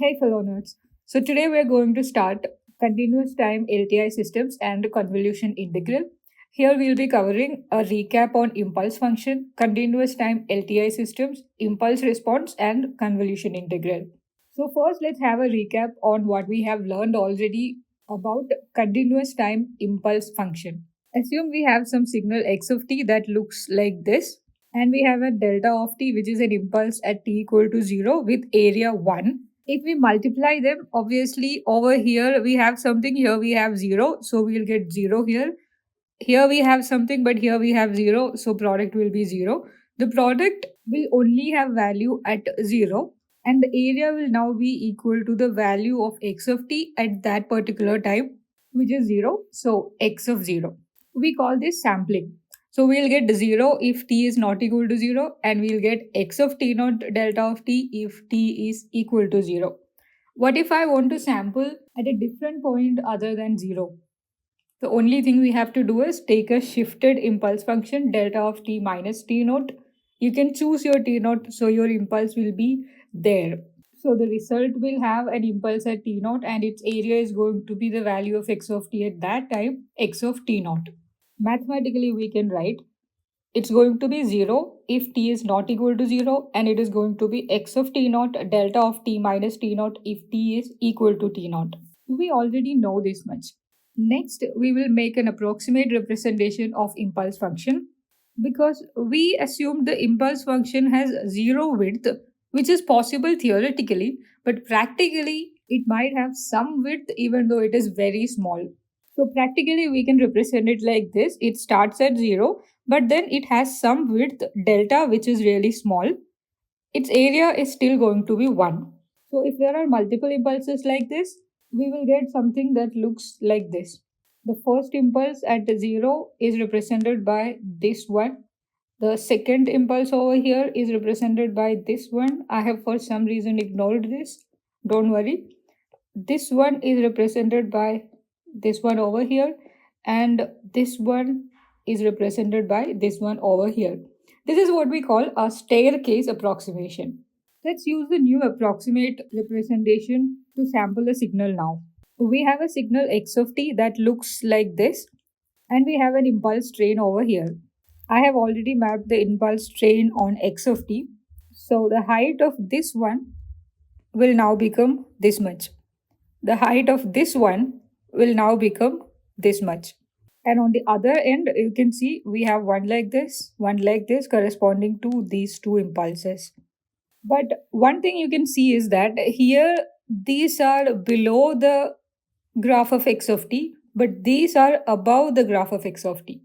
Hey fellow nerds. So today we're going to start continuous time LTI systems and convolution integral. Here we'll be covering a recap on impulse function, continuous time LTI systems, impulse response and convolution integral. So first let's have a recap on what we have learned already about continuous time impulse function. Assume we have some signal x of t that looks like this, and we have a delta of t which is an impulse at t equal to 0 with area 1. If we multiply them, obviously over here we have something, here we have 0, so we'll get 0 here. Here we have something, but here we have 0, so product will be 0. The product will only have value at 0, and the area will now be equal to the value of x of t at that particular time, which is 0, so x of 0. We call this sampling. So we'll get 0 if t is not equal to 0, and we'll get x of t naught delta of t if t is equal to 0. What if I want to sample at a different point other than 0? The only thing we have to do is take a shifted impulse function delta of t minus t naught. You can choose your t naught, so your impulse will be there. So the result will have an impulse at t naught, and its area is going to be the value of x of t at that time, x of t naught. Mathematically, we can write it's going to be 0 if t is not equal to 0, and it is going to be x of t naught delta of t minus t naught if t is equal to t naught. We already know this much. Next, we will make an approximate representation of impulse function because we assumed the impulse function has zero width, which is possible theoretically, but practically it might have some width even though it is very small. So practically we can represent it like this. It starts at 0, but then it has some width delta which is really small. Its area is still going to be 1. So if there are multiple impulses like this, we will get something that looks like this. The first impulse at 0 is represented by this one. The second impulse over here is represented by this one. I have for some reason ignored this. Don't worry. This one is represented by this one over here, and this one is represented by this one over here. This is what we call a staircase approximation. Let's use the new approximate representation to sample a signal now. We have a signal x of t that looks like this, and we have an impulse train over here. I have already mapped the impulse train on x of t. So the height of this one will now become this much. The height of this one will now become this much. And on the other end, you can see we have one like this corresponding to these two impulses. But one thing you can see is that here these are below the graph of x of t, but these are above the graph of x of t.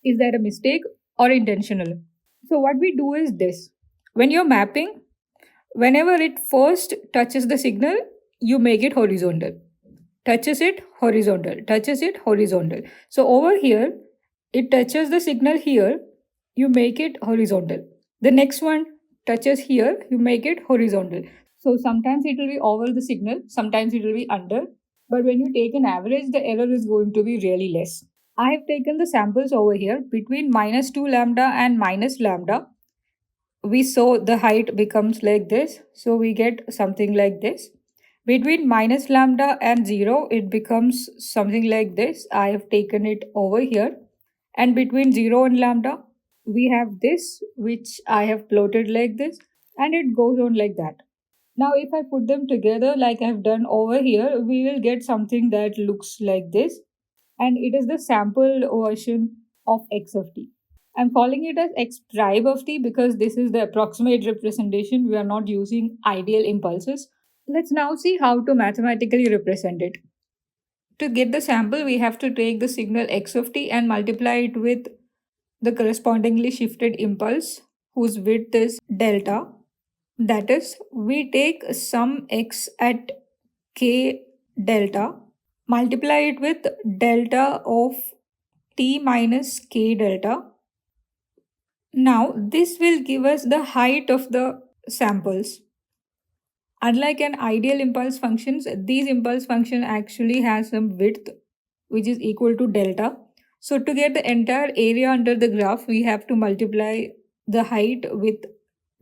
Is that a mistake or intentional? So what we do is this. When you're mapping, whenever it first touches the signal, you make it horizontal. Touches it, horizontal. Touches it, horizontal. So over here, it touches the signal here, you make it horizontal. The next one touches here, you make it horizontal. So sometimes it will be over the signal, sometimes it will be under. But when you take an average, the error is going to be really less. I have taken the samples over here between minus 2 lambda and minus lambda. We saw the height becomes like this, so we get something like this. Between minus lambda and 0, it becomes something like this. I have taken it over here. And between 0 and lambda, we have this, which I have plotted like this, and it goes on like that. Now, if I put them together like I've done over here, we will get something that looks like this, and it is the sample version of x of t. I'm calling it as x prime of t because this is the approximate representation. We are not using ideal impulses. Let's now see how to mathematically represent it. To get the sample, we have to take the signal x of t and multiply it with the correspondingly shifted impulse whose width is delta. That is, we take some x at k delta, multiply it with delta of t minus k delta. Now, this will give us the height of the samples. Unlike an ideal impulse functions, these impulse function actually has some width which is equal to delta. So to get the entire area under the graph, we have to multiply the height with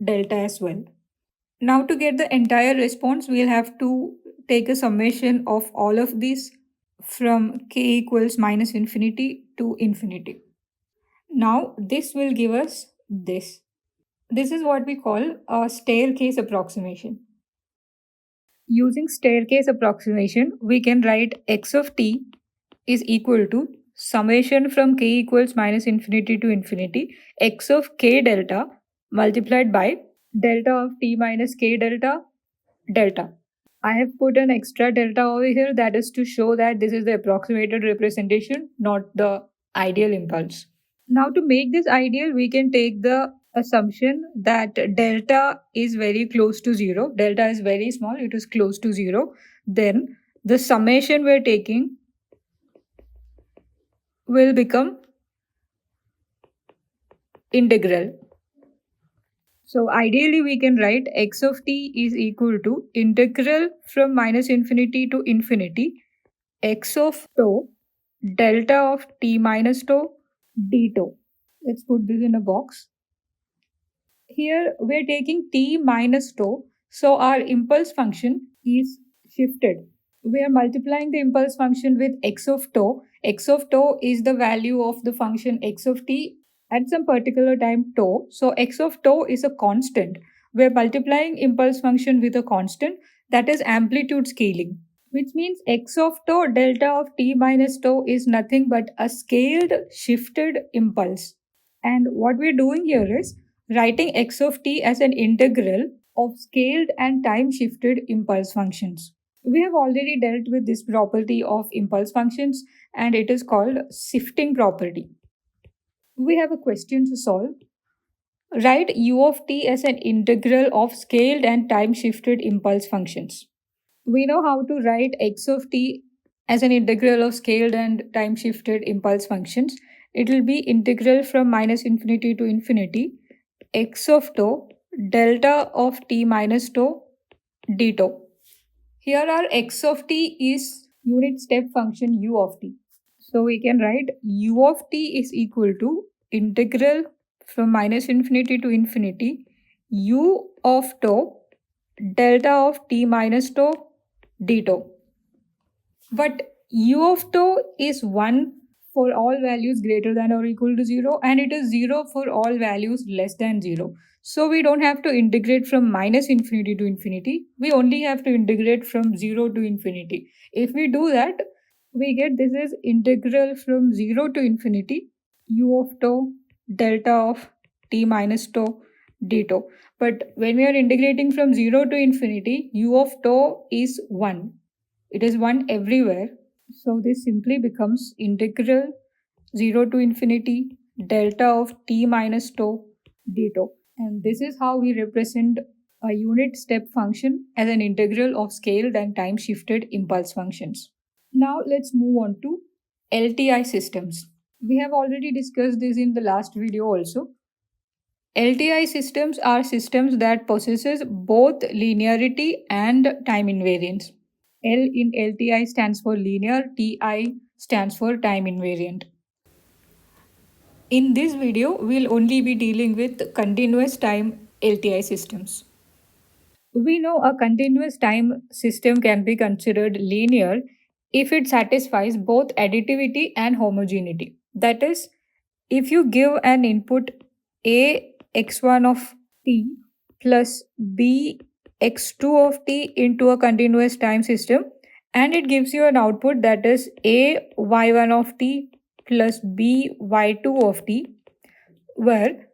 delta as well. Now to get the entire response, we'll have to take a summation of all of these from k equals minus infinity to infinity. Now this will give us this. This is what we call a staircase approximation. Using staircase approximation, we can write x of t is equal to summation from k equals minus infinity to infinity x of k delta multiplied by delta of t minus k delta delta. I have put an extra delta over here, that is to show that this is the approximated representation, not the ideal impulse. Now to make this ideal, we can take the assumption that delta is very close to 0. Delta is very small, it is close to 0. Then the summation we're taking will become integral. So ideally we can write x of t is equal to integral from minus infinity to infinity x of tau delta of t minus tau d tau. Let's put this in a box. Here we're taking t minus tau, so our impulse function is shifted. We are multiplying the impulse function with x of tau. X of tau is the value of the function x of t at some particular time tau. So x of tau is a constant. We are multiplying impulse function with a constant, that is amplitude scaling, which means x of tau delta of t minus tau is nothing but a scaled shifted impulse. And what we're doing here is writing x of t as an integral of scaled and time shifted impulse functions. We have already dealt with this property of impulse functions, and it is called shifting property. We have a question to solve. Write u of t as an integral of scaled and time shifted impulse functions. We know how to write x of t as an integral of scaled and time shifted impulse functions. It will be integral from minus infinity to infinity x of tau delta of t minus tau d tau. Here our x of t is unit step function u of t. So we can write u of t is equal to integral from minus infinity to infinity u of tau delta of t minus tau d tau. But u of tau is 1 for all values greater than or equal to 0, and it is 0 for all values less than 0. So we don't have to integrate from minus infinity to infinity. We only have to integrate from 0 to infinity. If we do that, we get this is integral from 0 to infinity u of tau delta of t minus tau d tau. But when we are integrating from 0 to infinity, u of tau is 1. It is 1 everywhere. So this simply becomes integral 0 to infinity delta of t minus tau d tau. And this is how we represent a unit step function as an integral of scaled and time shifted impulse functions. Now let's move on to LTI systems. We have already discussed this in the last video also. LTI systems are systems that possesses both linearity and time invariance. L in LTI stands for linear, TI stands for time invariant. In this video, we'll only be dealing with continuous time LTI systems. We know a continuous time system can be considered linear if it satisfies both additivity and homogeneity. That is, if you give an input a x1 of t plus b x2 of t into a continuous time system, and it gives you an output that is a y1 of t plus b y2 of t, where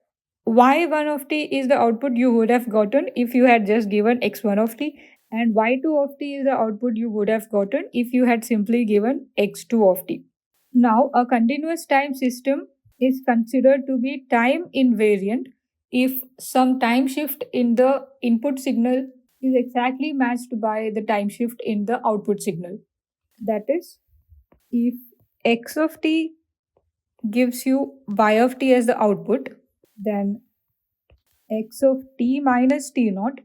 y1 of t is the output you would have gotten if you had just given x1 of t, and y2 of t is the output you would have gotten if you had simply given x2 of t. Now, a continuous time system is considered to be time invariant if some time shift in the input signal is exactly matched by the time shift in the output signal. That is, if x of t gives you y of t as the output, then x of t minus t naught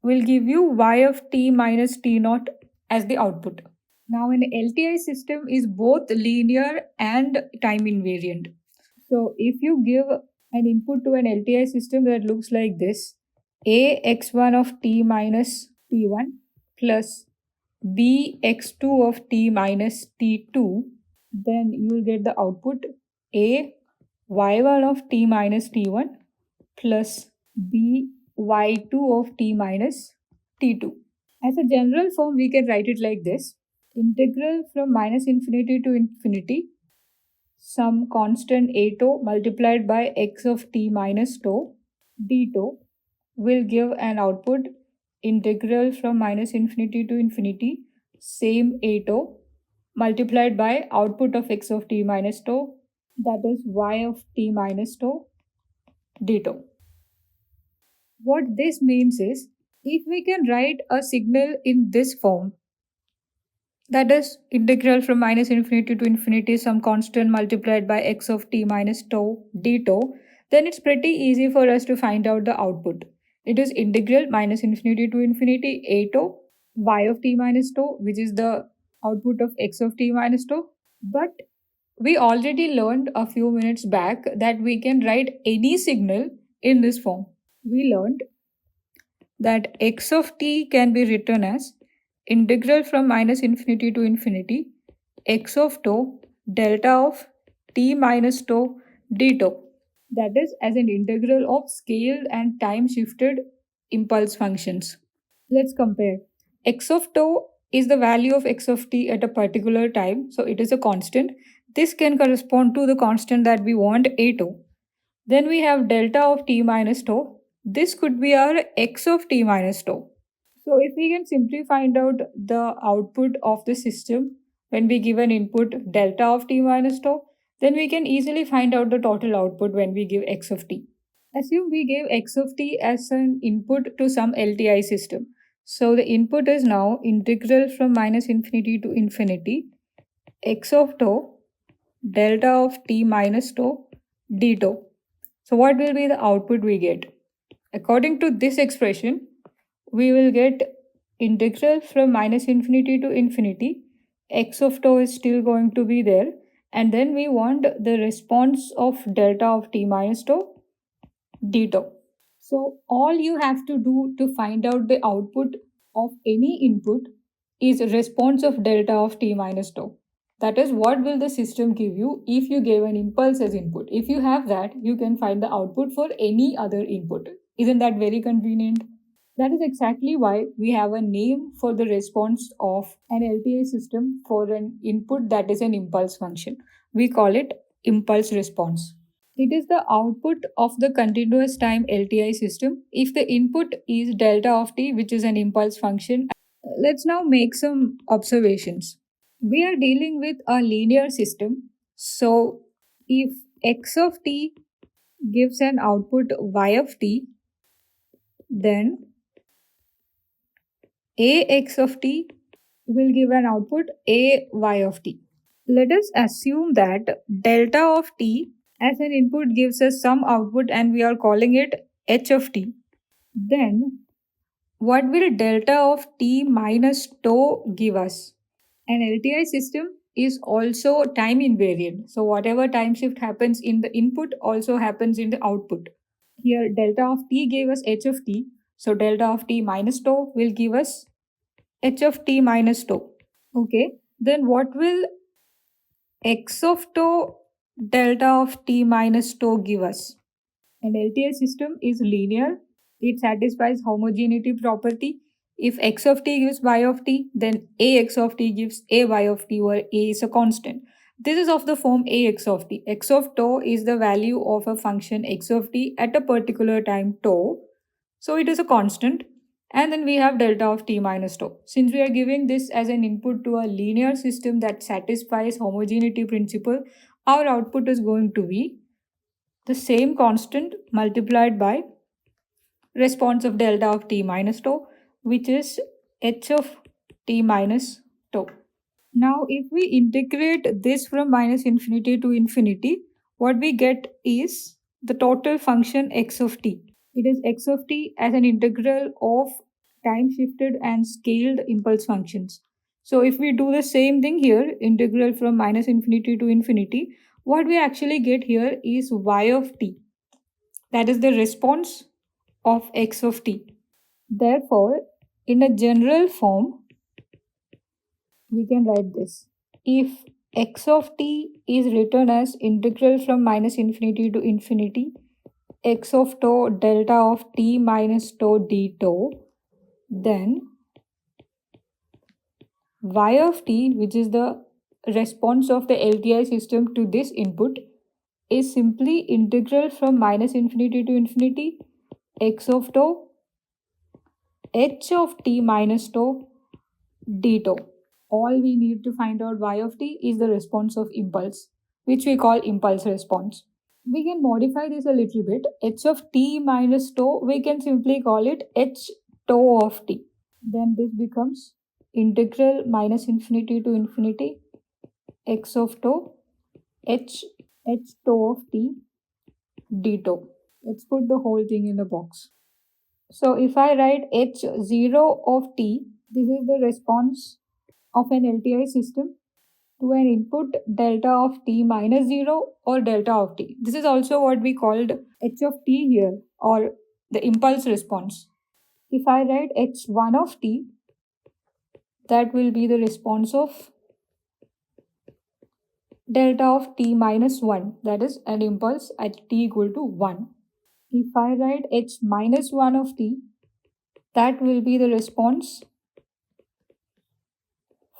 will give you y of t minus t naught as the output. Now, an LTI system is both linear and time invariant. So, if you give an input to an LTI system that looks like this, ax1 of t minus t1 plus bx2 of t minus t2, then you will get the output a y1 of t minus t1 plus b y2 of t minus t2. As a general form, we can write it like this: integral from minus infinity to infinity, some constant a tau multiplied by x of t minus tau d tau will give an output integral from minus infinity to infinity, same a tau multiplied by output of x of t minus tau, that is y of t minus tau d tau. What this means is, if we can write a signal in this form, that is integral from minus infinity to infinity some constant multiplied by x of t minus tau d tau, then it's pretty easy for us to find out the output. It is integral minus infinity to infinity a tau y of t minus tau, which is the output of x of t minus tau. But we already learned a few minutes back that we can write any signal in this form. We learned that x of t can be written as integral from minus infinity to infinity x of tau delta of t minus tau d tau. That is as an integral of scaled and time shifted impulse functions. Let's compare. X of tau is the value of x of t at a particular time, so it is a constant. This can correspond to the constant that we want, a tau. Then we have delta of t minus tau. This could be our x of t minus tau. So if we can simply find out the output of the system when we give an input delta of t minus tau, then we can easily find out the total output when we give x of t. Assume we gave x of t as an input to some LTI system. So the input is now integral from minus infinity to infinity x of tau delta of t minus tau d tau. So what will be the output we get? According to this expression, we will get integral from minus infinity to infinity. X of tau is still going to be there. And then we want the response of delta of t minus tau d tau. So all you have to do to find out the output of any input is response of delta of t minus tau. That is, what will the system give you if you gave an impulse as input. If you have that, you can find the output for any other input. Isn't that very convenient? That is exactly why we have a name for the response of an LTI system for an input that is an impulse function. We call it impulse response. It is the output of the continuous time LTI system if the input is delta of t, which is an impulse function. Let's now make some observations. We are dealing with a linear system. So if x of t gives an output y of t, then ax of t will give an output ay of t. Let us assume that delta of t as an input gives us some output and we are calling it h of t. Then what will delta of t minus tau give us? An LTI system is also time invariant. So whatever time shift happens in the input also happens in the output. Here delta of t gave us h of t. So delta of t minus tau will give us h of t minus tau. Okay. Then what will x of tau delta of t minus tau give us? An LTI system is linear. It satisfies homogeneity property. If x of t gives y of t, then ax of t gives ay of t, where a is a constant. This is of the form ax of t. X of tau is the value of a function x of t at a particular time tau. So it is a constant. And then we have delta of t minus tau. Since we are giving this as an input to a linear system that satisfies homogeneity principle, our output is going to be the same constant multiplied by response of delta of t minus tau, which is h of t minus tau. Now, if we integrate this from minus infinity to infinity, what we get is the total function x of t. It is x of t as an integral of time shifted and scaled impulse functions. So if we do the same thing here, integral from minus infinity to infinity, what we actually get here is y of t. That is the response of x of t. Therefore, in a general form, we can write this. If x of t is written as integral from minus infinity to infinity, x of tau delta of t minus tau d tau, then y of t, which is the response of the LTI system to this input, is simply integral from minus infinity to infinity x of tau h of t minus tau d tau. All we need to find out y of t is the response of impulse, which we call impulse response. We can modify this a little bit. H of t minus tau, we can simply call it h tau of t. Then this becomes integral minus infinity to infinity x of tau h tau of t d tau. Let's put the whole thing in the box. So if I write h0 of t, this is the response of an LTI system to an input delta of t minus 0 or delta of t. This is also what we called h of t here, or the impulse response. If I write h1 of t, that will be the response of delta of t minus 1, that is an impulse at t equal to 1. If I write h minus 1 of t, that will be the response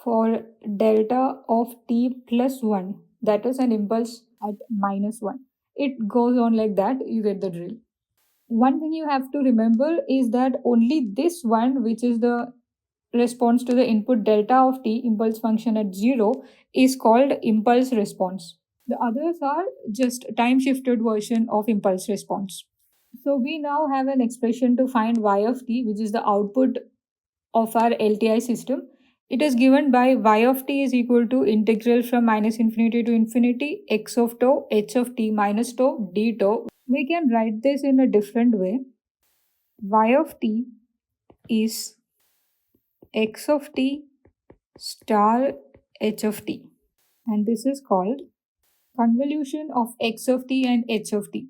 for delta of t plus 1, that is an impulse at minus 1. It goes on like that, you get the drill. One thing you have to remember is that only this one, which is the response to the input delta of t, impulse function at 0, is called impulse response. The others are just time shifted version of impulse response. So we now have an expression to find y of t, which is the output of our LTI system. It is given by y of t is equal to integral from minus infinity to infinity x of tau h of t minus tau d tau. We can write this in a different way. Y of t is x of t star h of t, and this is called convolution of x of t and h of t.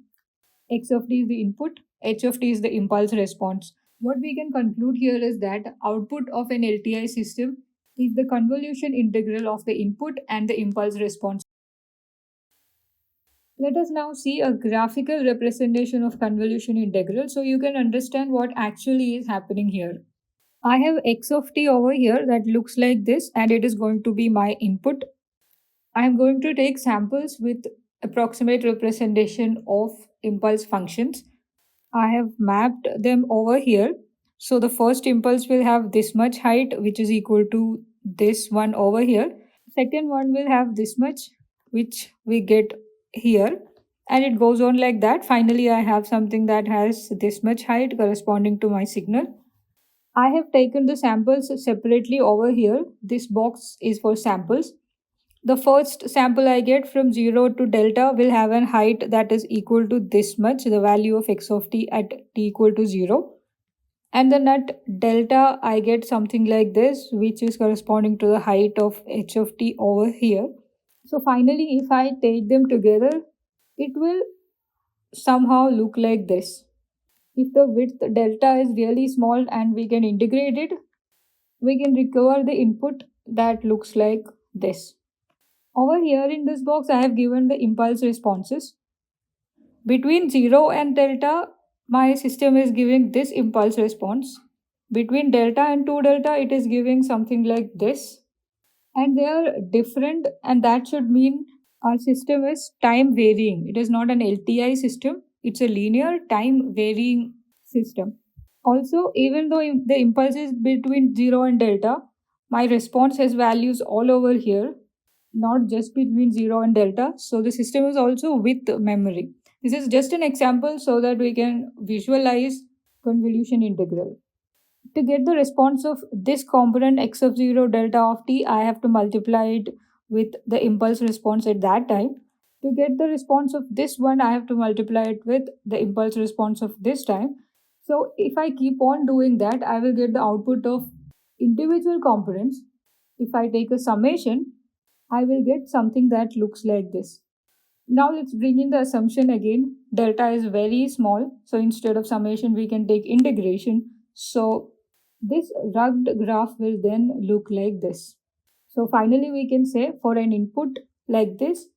X of t is the input, h of t is the impulse response. What we can conclude here is that output of an LTI system is the convolution integral of the input and the impulse response. Let us now see a graphical representation of convolution integral so you can understand what actually is happening here. I have x of t over here that looks like this, and it is going to be my input. I am going to take samples with approximate representation of impulse functions. I have mapped them over here. So the first impulse will have this much height, which is equal to this one over here. Second one will have this much, which we get here. And it goes on like that. Finally, I have something that has this much height corresponding to my signal. I have taken the samples separately over here. This box is for samples. The first sample I get from 0 to delta will have a height that is equal to this much, the value of x of t at t equal to 0. And then at delta, I get something like this, which is corresponding to the height of h of t over here. So finally, if I take them together, it will somehow look like this. If the width delta is really small and we can integrate it, we can recover the input that looks like this. Over here in this box, I have given the impulse responses. Between 0 and delta, my system is giving this impulse response. Between delta and 2 delta, it is giving something like this. And they are different, and that should mean our system is time varying. It is not an LTI system, it's a linear time varying system. Also, even though the impulse is between 0 and delta, my response has values all over here, not just between 0 and delta. So the system is also with memory. This is just an example so that we can visualize convolution integral. To get the response of this component x of 0 delta of t, I have to multiply it with the impulse response at that time. To get the response of this one, I have to multiply it with the impulse response of this time. So if I keep on doing that, I will get the output of individual components. If I take a summation, I will get something that looks like this. Now let's bring in the assumption again. Delta is very small, so instead of summation we can take integration. So this rugged graph will then look like this. So finally we can say for an input like this,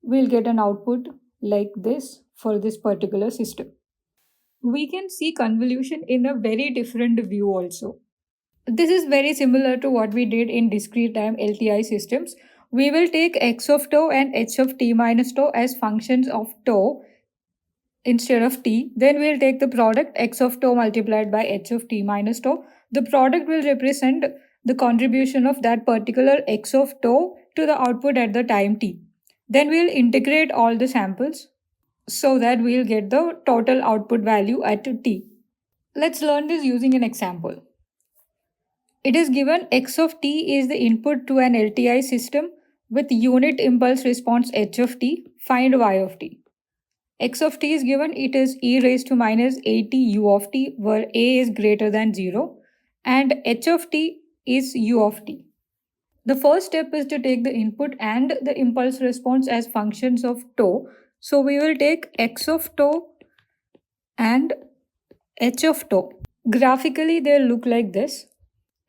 we'll get an output like this for this particular system. We can see convolution in a very different view also. This is very similar to what we did in discrete time LTI systems. We will take x of tau and h of t minus tau as functions of tau instead of t. Then we'll take the product x of tau multiplied by h of t minus tau. The product will represent the contribution of that particular x of tau to the output at the time t. Then we'll integrate all the samples so that we'll get the total output value at t. Let's learn this using an example. It is given x of t is the input to an LTI system with unit impulse response h of t. Find y of t. X of t is given, it is e raised to minus at u of t, where a is greater than 0, and h of t is u of t. The first step is to take the input and the impulse response as functions of tau. So we will take x of tau and h of tau. Graphically, they'll look like this.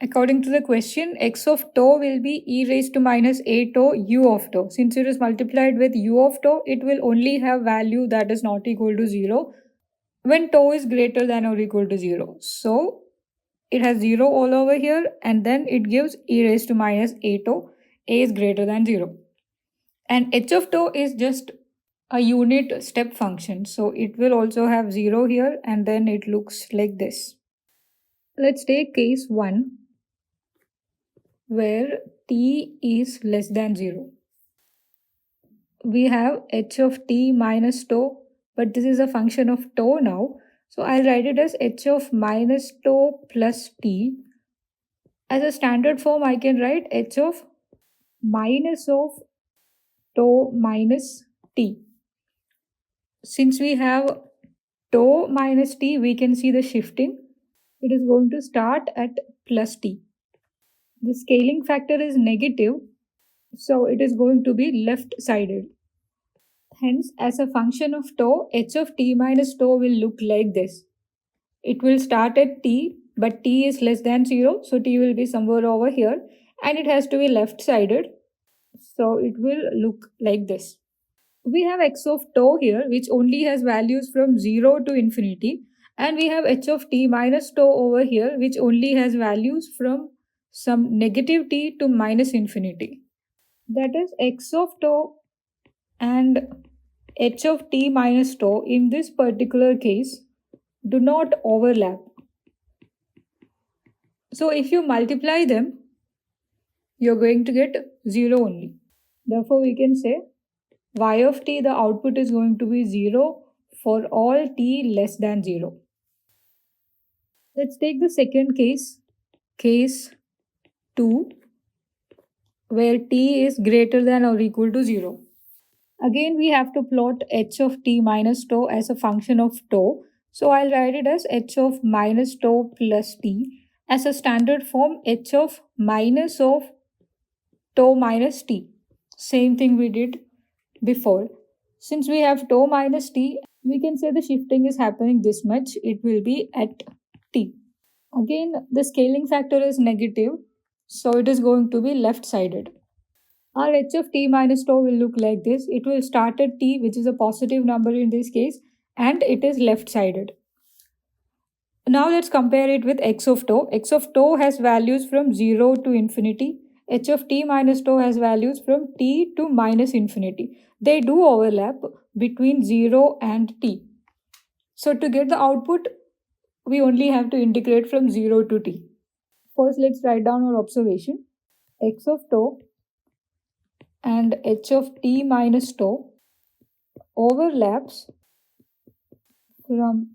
According to the question, x of tau will be e raised to minus a tau u of tau. Since it is multiplied with u of tau, it will only have value that is not equal to 0 when tau is greater than or equal to 0. So it has 0 all over here, and then it gives e raised to minus a tau. A is greater than 0. And h of tau is just a unit step function. So it will also have 0 here, and then it looks like this. Let's take case 1 where t is less than 0. We have h of t minus tau, but this is a function of tau now. So I'll write it as h of minus tau plus t. As a standard form, I can write h of tau minus t. Since we have tau minus t, we can see the shifting. It is going to start at plus t. The scaling factor is negative, so it is going to be left-sided. Hence, as a function of tau, h of t minus tau will look like this. It will start at t, but t is less than 0, so t will be somewhere over here, and it has to be left-sided, so it will look like this. We have x of tau here, which only has values from 0 to infinity, and we have h of t minus tau over here, which only has values from some negative t to minus infinity. That is, x of tau and h of t minus tau in this particular case do not overlap. So if you multiply them, you're going to get 0 only. Therefore, we can say y of t, the output is going to be 0 for all t less than 0. Let's take the second case, case 2, where t is greater than or equal to 0. Again, we have to plot h of t minus tau as a function of tau. So I'll write it as h of minus tau plus t. As a standard form, h of minus of tau minus t. Same thing we did before. Since we have tau minus t, we can say the shifting is happening this much. It will be at t. Again, the scaling factor is negative, so it is going to be left-sided. Our h of t minus tau will look like this. It will start at t, which is a positive number in this case, and it is left-sided. Now let's compare it with x of tau. X of tau has values from 0 to infinity. H of t minus tau has values from t to minus infinity. They do overlap between 0 and t. So to get the output, we only have to integrate from 0 to t. First, let's write down our observation. X of tau and h of t minus tau overlaps from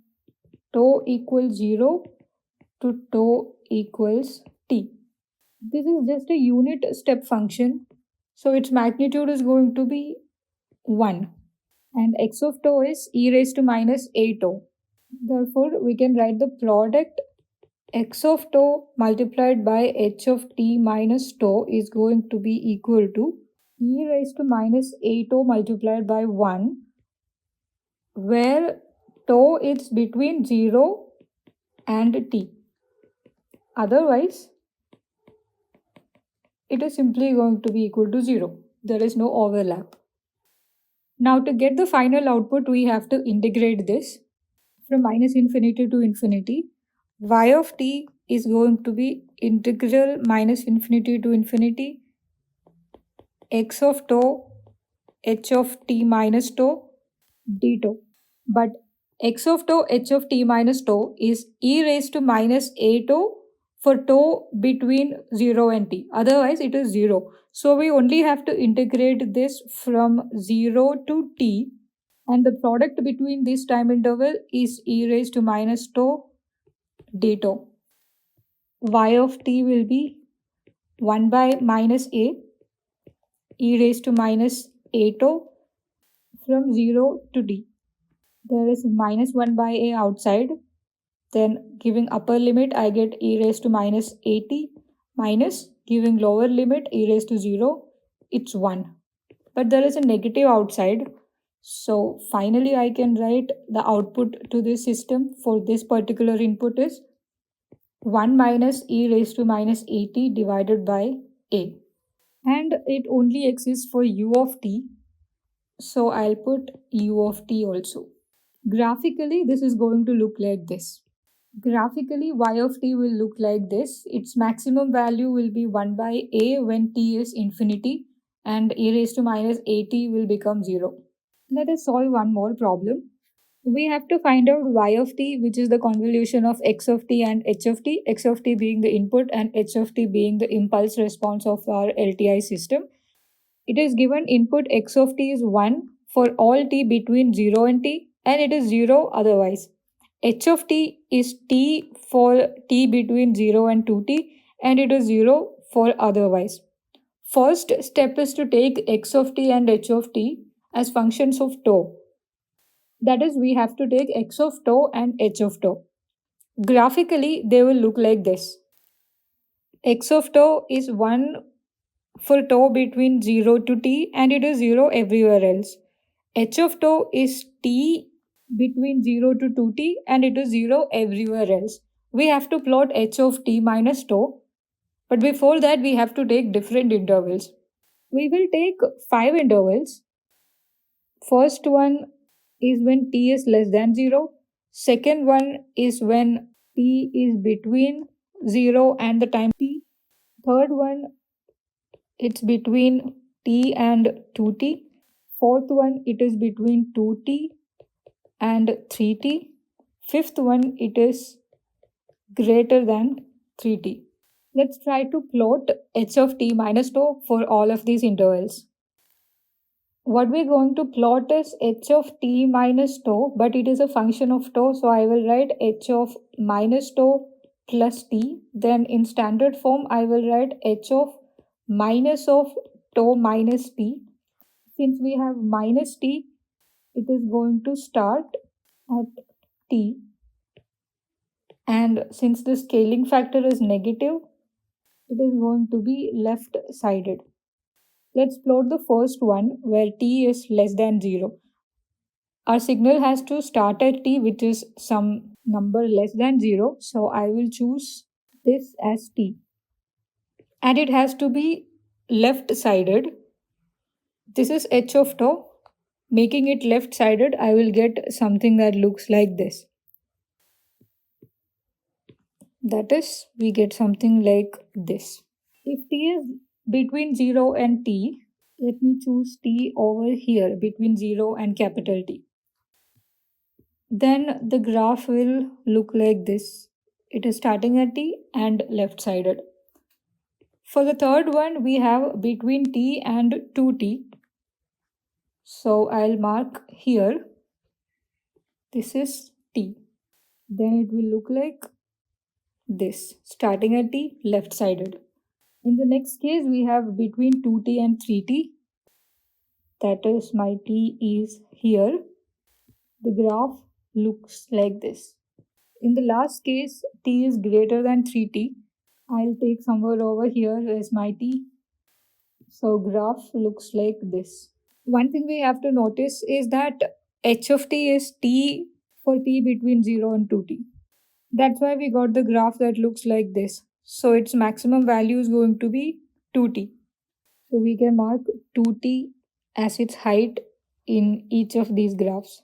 tau equals 0 to tau equals t. This is just a unit step function, so its magnitude is going to be 1, and x of tau is e raised to minus a tau. Therefore, we can write the product x of tau multiplied by h of t minus tau is going to be equal to e raised to minus a tau multiplied by 1, where tau is between 0 and t. Otherwise, it is simply going to be equal to 0. There is no overlap. Now to get the final output, we have to integrate this from minus infinity to infinity. Y of t is going to be integral minus infinity to infinity x of tau h of t minus tau d tau. But x of tau h of t minus tau is e raised to minus a tau for tau between 0 and t. Otherwise, it is 0. So we only have to integrate this from 0 to t, and the product between this time interval is e raised to minus tau d tau. Y of t will be 1 by minus a e raised to minus a tau from 0 to t. There is minus 1 by a outside. Then giving upper limit, I get e raised to minus 80 minus giving lower limit e raised to 0. It's 1. But there is a negative outside. So finally, I can write the output to this system for this particular input is 1 minus e raised to minus 80 divided by a. And it only exists for u of t. So I'll put u of t also. Graphically, this is going to look like this. Graphically, y of t will look like this. Its maximum value will be 1 by a when t is infinity, and e raised to minus 80 will become 0. Let us solve one more problem. We have to find out y of t, which is the convolution of x of t and h of t, x of t being the input and h of t being the impulse response of our LTI system. It is given input x of t is 1 for all t between 0 and t, and it is 0 otherwise. H of t is t for t between 0 and 2t, and it is 0 for otherwise. First step is to take x of t and h of t as functions of tau. That is, we have to take x of tau and h of tau. Graphically, they will look like this. X of tau is 1 for tau between 0 to t, and it is 0 everywhere else. H of tau is t between 0 to 2t, and it is 0 everywhere else. We have to plot h of t minus tau, but before that we have to take different intervals. We will take 5 intervals. First one is when t is less than 0. Second one is when t is between 0 and the time t. Third one, it's between t and 2t. Fourth one, it is between 2t and 3t. Fifth one, it is greater than 3t. Let's try to plot h of t minus tau for all of these intervals. What we're going to plot is h of t minus tau, but it is a function of tau, so I will write h of minus tau plus t. Then in standard form, I will write h of minus of tau minus t. Since we have minus t, it is going to start at t. And since the scaling factor is negative, it is going to be left-sided. Let's plot the first one where t is less than 0. Our signal has to start at t, which is some number less than 0. So I will choose this as t. And it has to be left-sided. This is h of tau. Making it left-sided, I will get something that looks like this. That is, we get something like this. If t is between 0 and t, let me choose t over here between 0 and capital T. Then the graph will look like this. It is starting at t and left-sided. For the third one, we have between t and 2t. So I'll mark here. This is t. Then it will look like this, starting at t, left-sided. In the next case, we have between 2t and 3t. That is, my t is here. The graph looks like this. In the last case, t is greater than 3t. I'll take somewhere over here as my t. So graph looks like this. One thing we have to notice is that h of t is t for t between 0 and 2t. That's why we got the graph that looks like this. So its maximum value is going to be 2t. So we can mark 2t as its height in each of these graphs.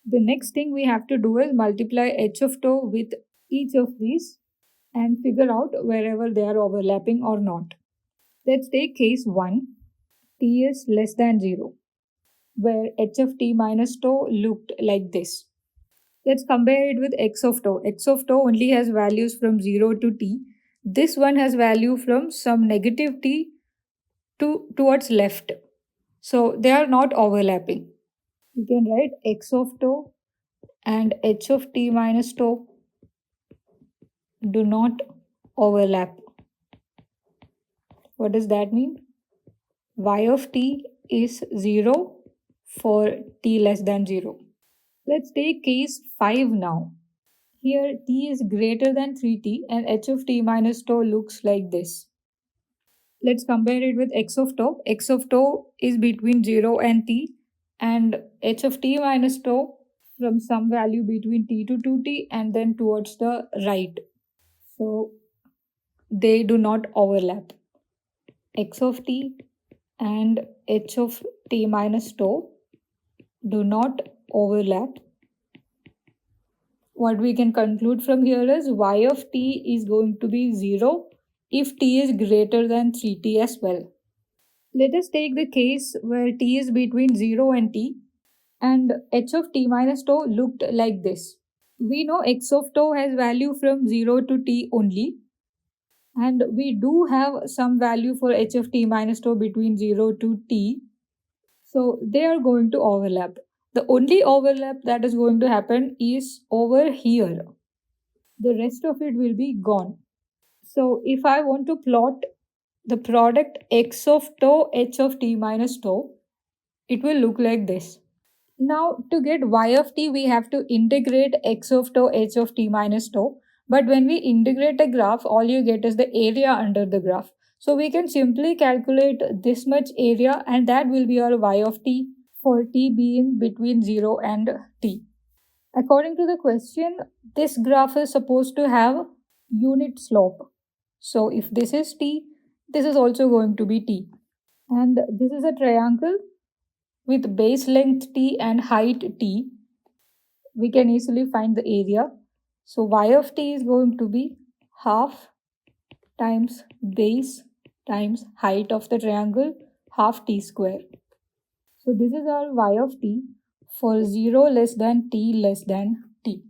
The next thing we have to do is multiply h of tau with each of these and figure out wherever they are overlapping or not. Let's take case 1, t is less than 0, where h of t minus tau looked like this. Let's compare it with x of tau. X of tau only has values from 0 to t. This one has value from some negative t towards left. So they are not overlapping. You can write x of tau and h of t minus tau do not overlap. What does that mean? Y of t is 0 for t less than 0. Let's take case 5 now. Here t is greater than 3t and h of t minus tau looks like this. Let's compare it with x of tau. X of tau is between 0 and t and h of t minus tau from some value between t to 2t and then towards the right. So they do not overlap. X of t and h of t minus tau do not overlap. What we can conclude from here is y of t is going to be 0 if t is greater than 3t as well. Let us take the case where t is between 0 and t and h of t minus tau looked like this. We know x of tau has value from 0 to t only, and we do have some value for h of t minus tau between 0 to t. So they are going to overlap. The only overlap that is going to happen is over here. The rest of it will be gone. So if I want to plot the product x of tau h of t minus tau, it will look like this. Now to get y of t, we have to integrate x of tau h of t minus tau. But when we integrate a graph, all you get is the area under the graph. So we can simply calculate this much area and that will be our y of t for t being between 0 and t. According to the question, this graph is supposed to have unit slope. So if this is t, this is also going to be t. And this is a triangle with base length t and height t. We can easily find the area. So y of t is going to be half times base times height of the triangle, half t square. So this is our y of t for 0 less than t less than t.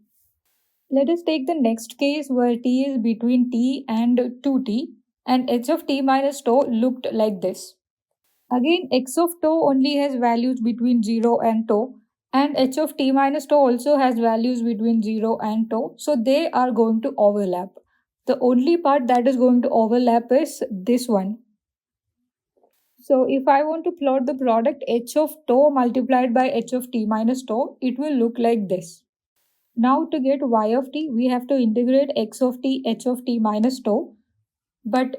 Let us take the next case where t is between t and 2t and h of t minus tau looked like this. Again, x of tau only has values between 0 and tau and h of t minus tau also has values between 0 and tau. So they are going to overlap. The only part that is going to overlap is this one. So if I want to plot the product h of tau multiplied by h of t minus tau, it will look like this. Now to get y of t, we have to integrate x of t, h of t minus tau. But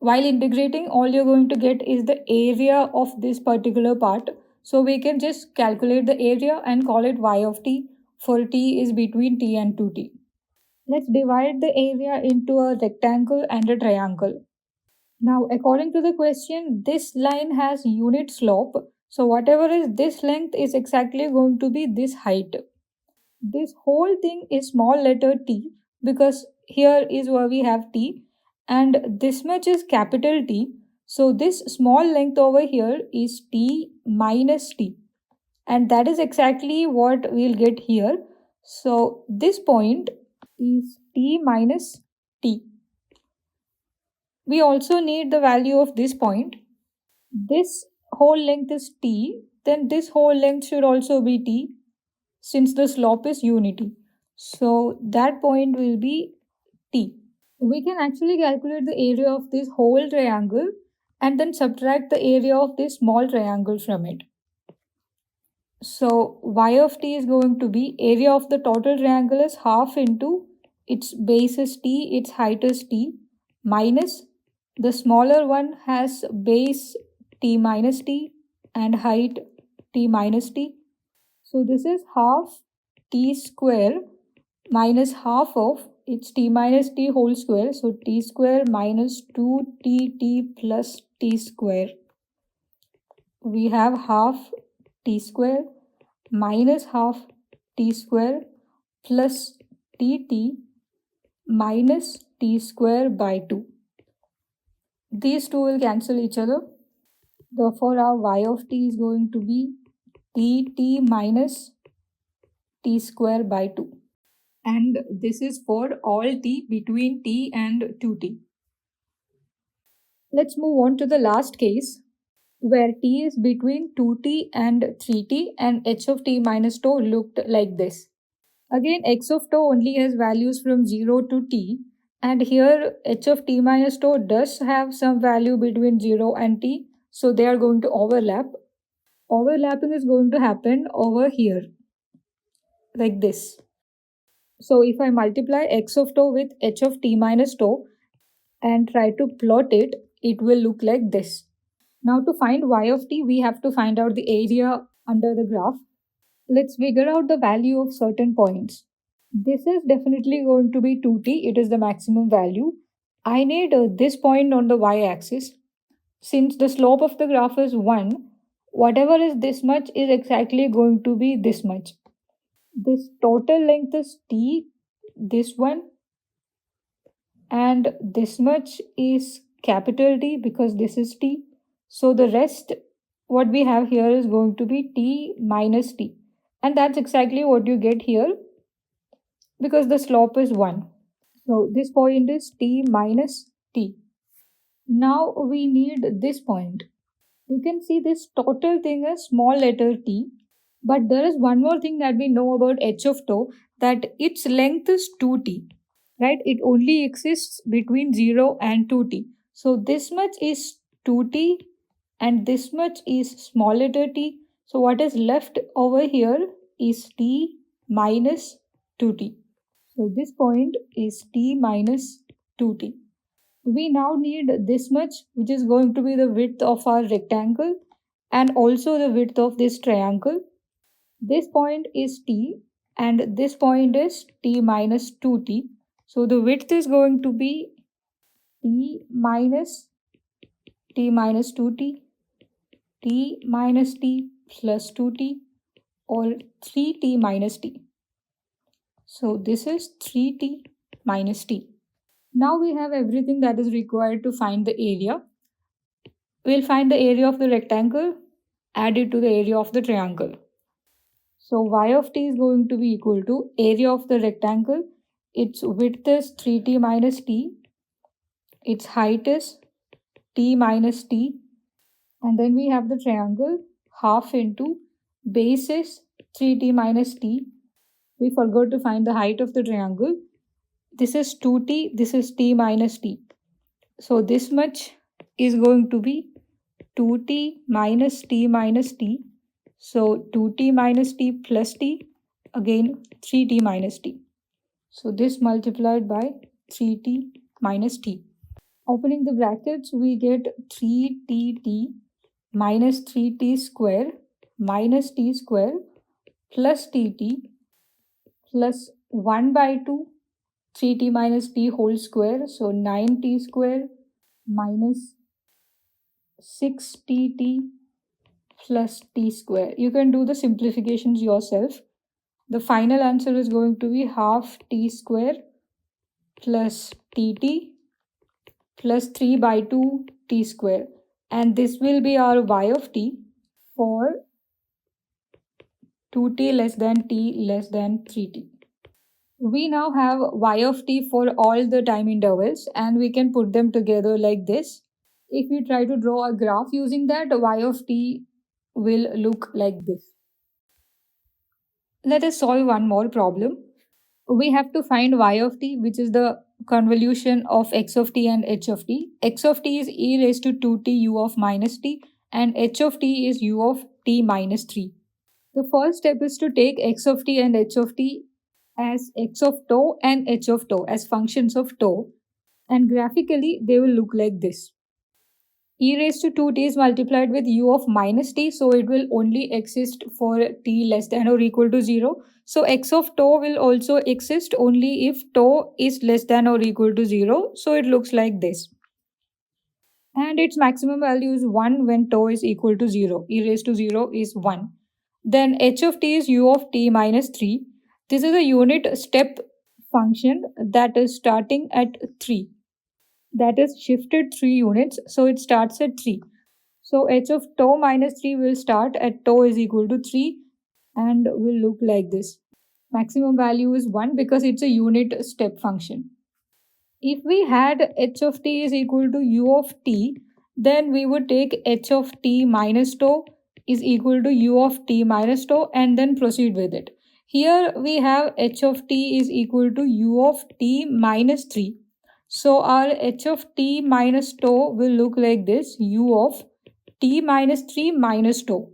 while integrating, all you're going to get is the area of this particular part. So we can just calculate the area and call it y of t for t is between t and 2t. Let's divide the area into a rectangle and a triangle. Now, according to the question, this line has unit slope. So whatever is this length is exactly going to be this height. This whole thing is small letter t because here is where we have t and this much is capital T. So this small length over here is t minus t and that is exactly what we'll get here. So this point is t minus t. We also need the value of this point. This whole length is t, then this whole length should also be t since the slope is unity. So that point will be t. We can actually calculate the area of this whole triangle and then subtract the area of this small triangle from it. So y of t is going to be area of the total triangle is half into its base is t, its height is t, minus The smaller one has base t minus t and height t minus t. So this is half t square minus half of it's t minus t whole square. So t square minus 2tt plus t square. We have half t square minus half t square plus tt minus t square by 2. These two will cancel each other. Therefore, our y of t is going to be tt minus t square by 2. And this is for all t between t and 2t. Let's move on to the last case where t is between 2t and 3t and h of t minus tau looked like this. Again, x of tau only has values from 0 to t, and here h of t minus tau does have some value between 0 and t, so they are going to overlap. Overlapping is going to happen over here, like this. So if I multiply x of tau with h of t minus tau and try to plot it, it will look like this. Now to find y of t, we have to find out the area under the graph. Let's figure out the value of certain points. This is definitely going to be 2t, it is the maximum value. I need this point on the y-axis. Since the slope of the graph is 1, whatever is this much is exactly going to be this much. This total length is t, this one, and this much is capital T because this is t. So the rest, what we have here is going to be t minus t. And that's exactly what you get here because the slope is 1. So this point is t minus t. Now we need this point. You can see this total thing is small letter t. But there is one more thing that we know about h of tau, that its length is 2t. Right? It only exists between 0 and 2t. So this much is 2t and this much is small letter t. So what is left over here is t minus 2t. So this point is t minus 2t. We now need this much, which is going to be the width of our rectangle and also the width of this triangle. This point is t and this point is t minus 2t. So the width is going to be t minus 2t, t minus t plus 2t, or 3t minus t. So this is 3t minus t. Now we have everything that is required to find the area. We'll find the area of the rectangle, add it to the area of the triangle. So y of t is going to be equal to area of the rectangle. Its width is 3t minus t. Its height is t minus t. And then we have the triangle, half into base is 3t minus t. We forgot to find the height of the triangle. This is 2t, this is t minus t. So this much is going to be 2t minus t minus t. So 2t minus t plus t, again 3t minus t. So this multiplied by 3t minus t. Opening the brackets, we get 3tt minus 3t square minus t square plus tt plus 1 by 2 3t minus t whole square. So 9t square minus 6tt plus t square. You can do the simplifications yourself. The final answer is going to be half t square plus tt plus 3 by 2 t square. And this will be our y of t for 2t less than t less than 3t. We now have y of t for all the time intervals and we can put them together like this. If we try to draw a graph using that, y of t will look like this. Let us solve one more problem. We have to find y of t, which is the convolution of x of t and h of t. X of t is e raised to 2t u of minus t and h of t is u of t minus 3. The first step is to take x of t and h of t as x of tau and h of tau as functions of tau. and graphically they will look like this. E raised to 2t is multiplied with u of minus t, so it will only exist for t less than or equal to 0. So x of tau will also exist only if tau is less than or equal to 0. So it looks like this. And its maximum value is 1 when tau is equal to 0. E raised to 0 is 1. Then h of t is u of t minus 3. This is a unit step function that is starting at 3. That is shifted 3 units, so it starts at 3. So h of tau minus 3 will start at tau is equal to 3 and will look like this. Maximum value is 1 because it's a unit step function. If we had h of t is equal to u of t, then we would take h of t minus tau is equal to u of t minus tau and then proceed with it. Here we have h of t is equal to u of t minus 3. So our h of t minus tau will look like this, u of t minus 3 minus tau.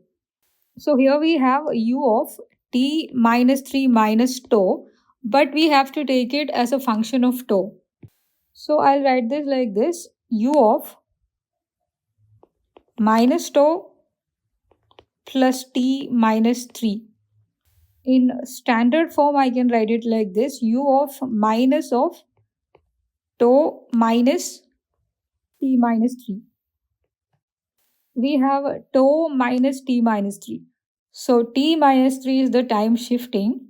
So here we have u of t minus 3 minus tau, but we have to take it as a function of tau. So I'll write this like this, u of minus tau plus t minus 3. In standard form, I can write it like this, u of minus of tau minus t minus 3. We have tau minus t minus 3. So t minus 3 is the time shifting.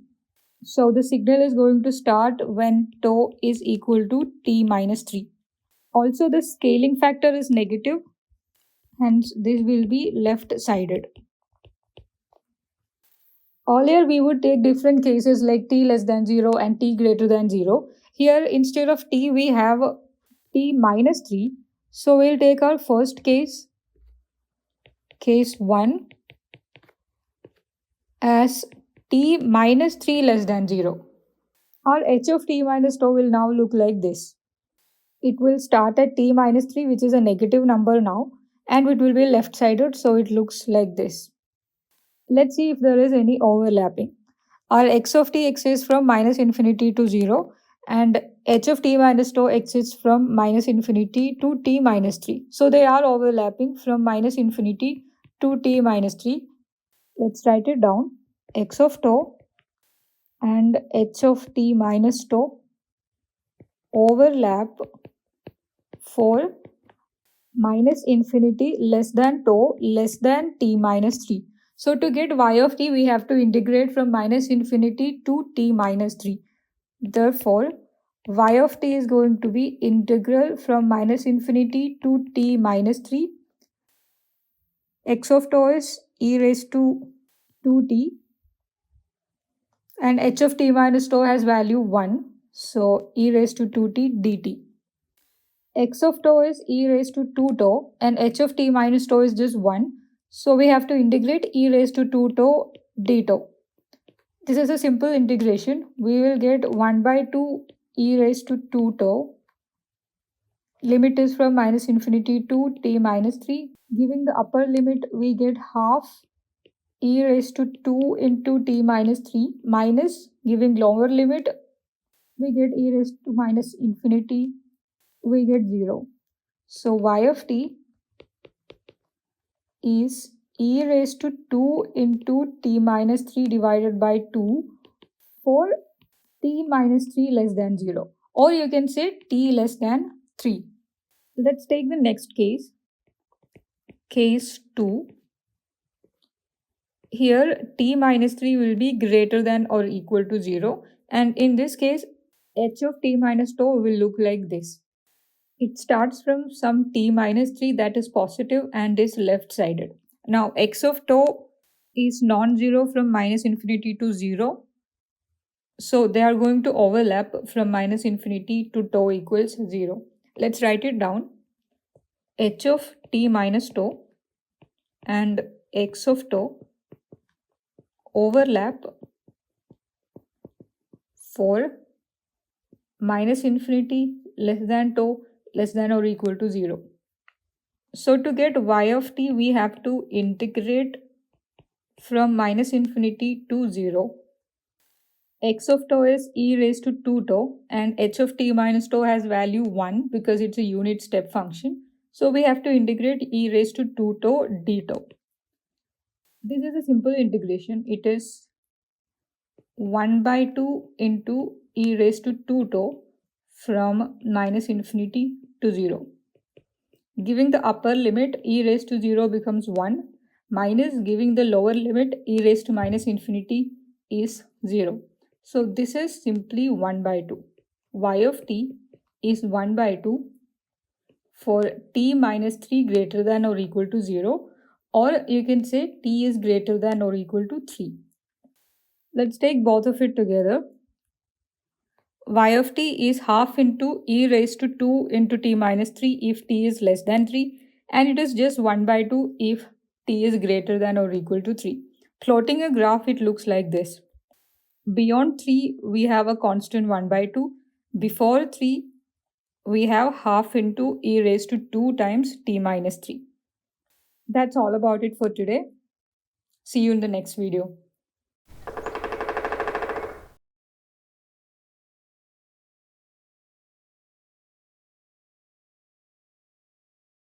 So the signal is going to start when tau is equal to t minus 3. Also the scaling factor is negative, hence this will be left sided. Earlier we would take different cases like t less than 0 and t greater than 0. Here instead of t we have t minus 3. So we'll take our first case, case 1, as t minus 3 less than 0. Our h of t minus tau will now look like this. It will start at t minus 3, which is a negative number now, and it will be left sided, so it looks like this. Let's see if there is any overlapping. Our x of t exists from minus infinity to 0, and h of t minus tau exists from minus infinity to t minus 3. So they are overlapping from minus infinity to t minus 3. Let's write it down. X of tau and h of t minus tau overlap for minus infinity less than tau less than t minus 3. So to get y of t, we have to integrate from minus infinity to t minus 3. Therefore, y of t is going to be integral from minus infinity to t minus 3. X of tau is e raised to 2t and h of t minus tau has value 1. So e raised to 2t dt. X of tau is e raised to 2 tau and h of t minus tau is just 1. So we have to integrate e raised to 2 tau d tau. This is a simple integration. We will get 1 by 2 e raised to 2 tau. Limit is from minus infinity to t minus 3. Giving the upper limit, we get half e raised to 2 into t minus 3 minus, giving lower limit, we get e raised to minus infinity, we get 0. So y of t is e raised to 2 into t minus 3 divided by 2 for t minus 3 less than 0, or you can say t less than 3. Let's take the next case, case 2. Here t minus 3 will be greater than or equal to 0, and in this case h of t minus tau will look like this. It starts from some t minus 3 that is positive and is left sided. Now x of tau is non-zero from minus infinity to 0. So they are going to overlap from minus infinity to tau equals 0. Let's write it down. H of t minus tau and x of tau overlap for minus infinity less than tau less than or equal to 0. So to get y of t, we have to integrate from minus infinity to 0. x of tau is e raised to 2 tau and h of t minus tau has value 1 because it's a unit step function. So we have to integrate e raised to 2 tau d tau. This is a simple integration. It is 1 by 2 into e raised to 2 tau from minus infinity to 0. Giving the upper limit, e raised to 0 becomes 1, minus giving the lower limit, e raised to minus infinity is 0. So this is simply 1 by 2. Y of t is 1 by 2 for t minus 3 greater than or equal to 0, or you can say t is greater than or equal to 3. Let's take both of it together. Y of t is half into e raised to 2 into t minus 3 if t is less than 3, and it is just 1 by 2 if t is greater than or equal to 3. Plotting a graph, it looks like this. Beyond 3, we have a constant 1 by 2. Before 3, we have half into e raised to 2 times t minus 3. That's all about it for today. See you in the next video.